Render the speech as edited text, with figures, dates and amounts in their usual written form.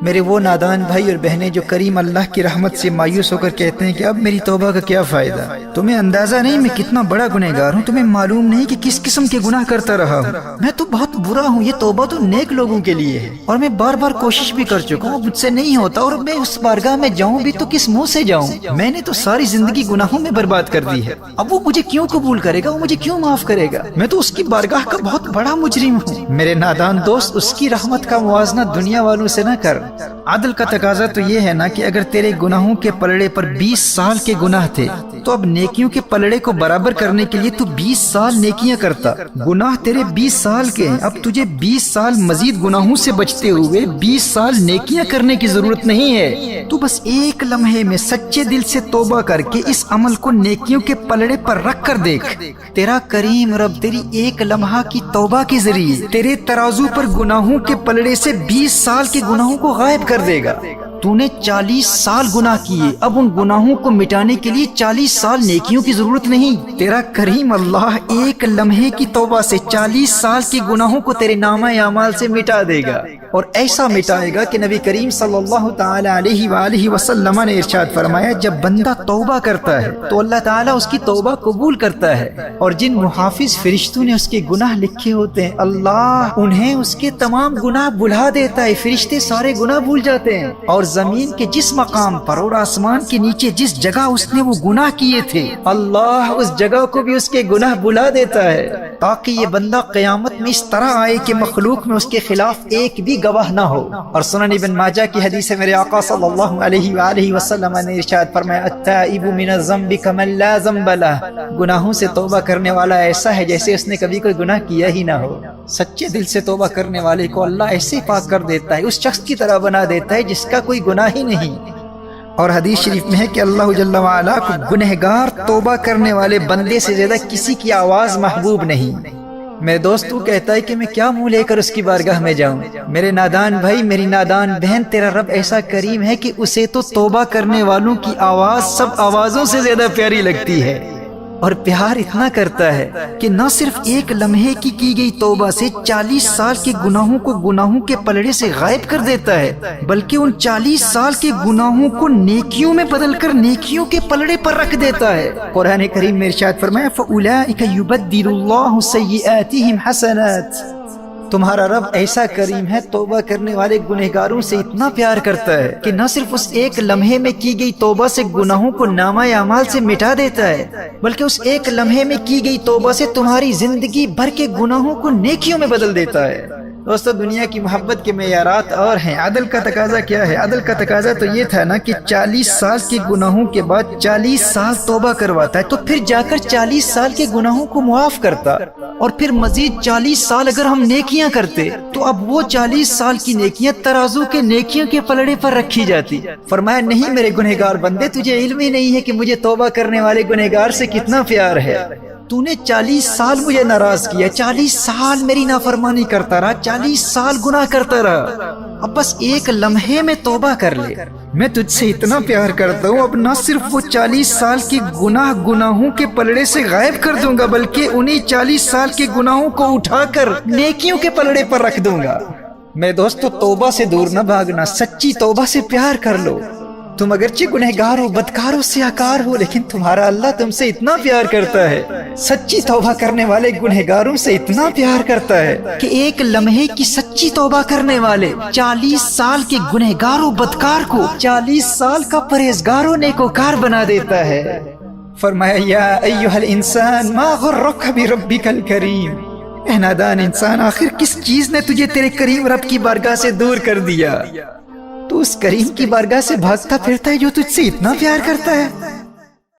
میرے وہ نادان بھائی اور بہنیں جو کریم اللہ کی رحمت سے مایوس ہو کر کہتے ہیں کہ اب میری توبہ کا کیا فائدہ؟ تمہیں اندازہ نہیں میں کتنا بڑا گنہگار ہوں، تمہیں معلوم نہیں کہ کس قسم کے گناہ کرتا رہا ہوں، میں تو بہت برا ہوں، یہ توبہ تو نیک لوگوں کے لیے ہے، اور میں بار بار کوشش بھی کر چکا ہوں، مجھ سے نہیں ہوتا، اور میں اس بارگاہ میں جاؤں بھی تو کس منہ سے جاؤں؟ میں نے تو ساری زندگی گناہوں میں برباد کر دی ہے، اب وہ مجھے کیوں قبول کرے گا، وہ مجھے کیوں معاف کرے گا؟ میں تو اس کی بارگاہ کا بہت بڑا مجرم ہوں۔ میرے نادان دوست، اس کی رحمت کا موازنہ دنیا والوں سے نہ کر۔ عدل کا تقاضا تو یہ ہے نا کہ اگر تیرے گناہوں کے پلڑے پر 20 سال کے گناہ تھے تو اب نیکیوں کے پلڑے کو برابر کرنے کے لیے تو 20 سال نیکیاں کرتا۔ گناہ تیرے 20 سال کے ہیں، اب تجھے 20 سال مزید گناہوں سے بچتے ہوئے 20 سال نیکیاں کرنے کی ضرورت نہیں ہے۔ تو بس ایک لمحے میں سچے دل سے توبہ کر کے اس عمل کو نیکیوں کے پلڑے پر رکھ کر دیکھ، تیرا کریم رب تیری ایک لمحہ کی توبہ کے ذریعے تیرے ترازو پر گناہوں کے پلڑے سے 20 سال کے گناہوں کو غائب کر دے گا۔ تو نے 40 سال گناہ کیے، اب ان گناہوں کو مٹانے کے لیے 40 سال نیکیوں کی ضرورت نہیں۔ تیرا کریم اللہ ایک لمحے کی توبہ سے 40 سال کے گناہوں کو تیرے نامہ اعمال سے مٹا دے گا، اور ایسا مٹائے گا کہ نبی کریم صلی اللہ تعالی علیہ وآلہ وسلم نے ارشاد فرمایا، جب بندہ توبہ کرتا ہے تو اللہ تعالیٰ اس کی توبہ قبول کرتا ہے، اور جن محافظ فرشتوں نے اس کے گناہ لکھے ہوتے ہیں اللہ انہیں اس کے تمام گناہ بھلا دیتا ہے، فرشتے سارے گناہ بھول جاتے ہیں، اور زمین کے جس مقام پر اور آسمان کے نیچے جس جگہ اس نے وہ گناہ کیے تھے اللہ اس جگہ کو بھی اس کے گناہ بھلا دیتا ہے، تاکہ یہ بندہ قیامت میں اس طرح آئے کہ مخلوق میں اس کے خلاف ایک بھی گواہ نہ ہو۔ اور سنن ابن ماجہ کی حدیث ہے، میرے آقا صلی اللہ علیہ وآلہ وسلم نے ارشاد فرمایا، التائب من الذنب کمن لا ذنب لہ، گناہوں سے توبہ کرنے والا ایسا ہے جیسے اس نے کبھی کوئی گناہ کیا ہی نہ ہو۔ سچے دل سے توبہ کرنے والے کو اللہ ایسے پاک کر دیتا ہے، اس شخص کی طرح بنا دیتا ہے جس کا کوئی گناہ ہی نہیں۔ اور حدیث شریف میں ہے کہ اللہ جل وعلا کو گنہگار توبہ کرنے والے بندے سے زیادہ کسی کی آواز محبوب نہیں۔ میرے دوست تو کہتا ہے کہ میں کیا منہ لے کر اس کی بارگاہ میں جاؤں؟ میرے نادان بھائی، میری نادان بہن، تیرا رب ایسا کریم ہے کہ اسے تو توبہ کرنے والوں کی آواز سب آوازوں سے زیادہ پیاری لگتی ہے، اور پیار اتنا کرتا ہے کہ نہ صرف ایک لمحے کی گئی توبہ سے 40 سال کے گناہوں کو گناہوں کے پلڑے سے غائب کر دیتا ہے، بلکہ ان 40 سال کے گناہوں کو نیکیوں میں بدل کر نیکیوں کے پلڑے پر رکھ دیتا ہے۔ قرآن کریم میں ارشاد فرمایا، فَأُولَئِكَ يُبَدِّلُ اللَّهُ سَيِّئَاتِهِمْ حَسَنَاتٍ، تمہارا رب ایسا کریم ہے، توبہ کرنے والے گنہگاروں سے اتنا پیار کرتا ہے کہ نہ صرف اس ایک لمحے میں کی گئی توبہ سے گناہوں کو نامہ اعمال سے مٹا دیتا ہے، بلکہ اس ایک لمحے میں کی گئی توبہ سے تمہاری زندگی بھر کے گناہوں کو نیکیوں میں بدل دیتا ہے۔ دوستو، دنیا کی محبت کے معیارات اور ہیں، عدل کا تقاضا کیا ہے؟ عدل کا تقاضا تو یہ تھا نا کہ 40 سال کے گناہوں کے بعد 40 سال توبہ کرواتا ہے، تو پھر جا کر 40 سال کے گناہوں کو معاف کرتا، اور پھر مزید 40 سال اگر ہم نیکیاں کرتے تو اب وہ 40 سال کی نیکیاں ترازو کے نیکیوں کے پلڑے پر رکھی جاتی۔ فرمایا، نہیں میرے گنہگار بندے، تجھے علم ہی نہیں ہے کہ مجھے توبہ کرنے والے گنہگار سے کتنا پیار ہے۔ تو نے 40 سال مجھے ناراض کیا، 40 سال میری نافرمانی کرتا رہا، 40 سال گناہ کرتا رہا، اب بس ایک لمحے میں توبہ کر لے، میں تجھ سے اتنا پیار کرتا ہوں، اب نہ صرف وہ 40 سال کے گناہوں کے پلڑے سے غائب کر دوں گا، بلکہ انہی 40 سال کے گناہوں کو اٹھا کر نیکیوں کے پلڑے پر رکھ دوں گا۔ میرے دوستو، توبہ سے دور نہ بھاگنا، سچی توبہ سے پیار کر لو۔ تم اگرچہ گنہگار ہو، بدکار ہو، سیاکار ہو، لیکن تمہارا اللہ تم سے اتنا پیار کرتا ہے، سچی توبہ کرنے والے گنہگاروں سے اتنا پیار کرتا ہے کہ ایک لمحے کی سچی توبہ کرنے والے 40 سال کے گنہگار و بدکار کو 40 سال کا پرہیزگار و نیکوکار بنا دیتا ہے۔ فرمایا، یا ایھا الانسان ما غرک بربک الکریم، اے نادان انسان، آخر کس چیز نے تجھے تیرے کریم رب کی بارگاہ سے دور کر دیا؟ تو اس کریم کی بارگاہ سے بھاگتا پھرتا ہے جو تجھ سے اتنا پیار کرتا ہے۔